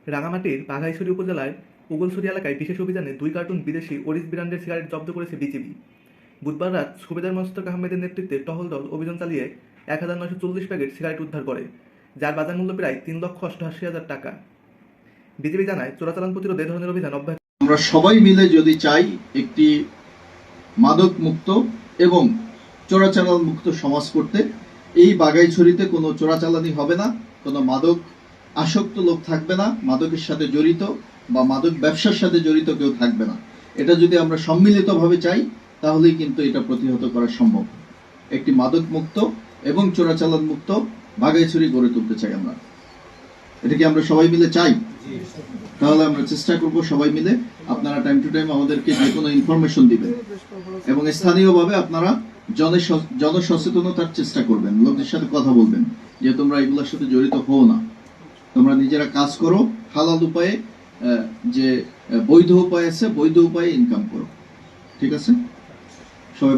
রাঙামাটির বাঘাইছড়ি উপজেলার উগলছড়ি এলাকায় বিশেষ অভিযানে 2 কার্টুন বিদেশি ওরিস ব্র্যান্ডের সিগারেট জব্দ করেছে বিজিবি। বুধবার রাত সুবেদার মোশতাক আহমেদের নেতৃত্বে টহল দল অভিযান চালিয়ে 1940 প্যাকেট সিগারেট উদ্ধার করে, যার বাজার মূল্য প্রায় 3,88,000 টাকা। বিজিবি জানায়, চোরাচালান প্রতিরোধে ধরনের অভিযান অব্যাহত। আমরা সবাই মিলে যদি চাই একটি মাদক মুক্ত এবং চোরাচালান মুক্ত সমাজ করতে, এই বাঘাইছড়িতে কোনো চোরাচালানি হবে না, কোনো মাদক আসক্ত লোক থাকবে না, মাদকের সাথে জড়িত বা মাদক ব্যবসার সাথে জড়িত কেউ থাকবে না। এটা যদি আমরা সম্মিলিতভাবে চাই তাহলেই কিন্তু এটা প্রতিহত করা সম্ভব। একটি মাদক মুক্ত এবং চোরাচালান মুক্ত বাঘাইছড়ি গড়ে তুলতে চাই আমরা। এটা কি আমরা সবাই মিলে চাই? তাহলে আমরা চেষ্টা করব সবাই মিলে। আপনারা টাইম টু টাইম আমাদেরকে যে কোনো ইনফরমেশন দিবেন এবং স্থানীয়ভাবে আপনারা জনসচেতনতার চেষ্টা করবেন, লোকদের সাথে কথা বলবেন যে তোমরা এগুলোর সাথে জড়িত হও না, তোমরা নিজেরা কাজ করো, হালাল উপায়ে, যে বৈধ উপায় আছে বৈধ উপায়ে ইনকাম করো। ঠিক আছে? সবাই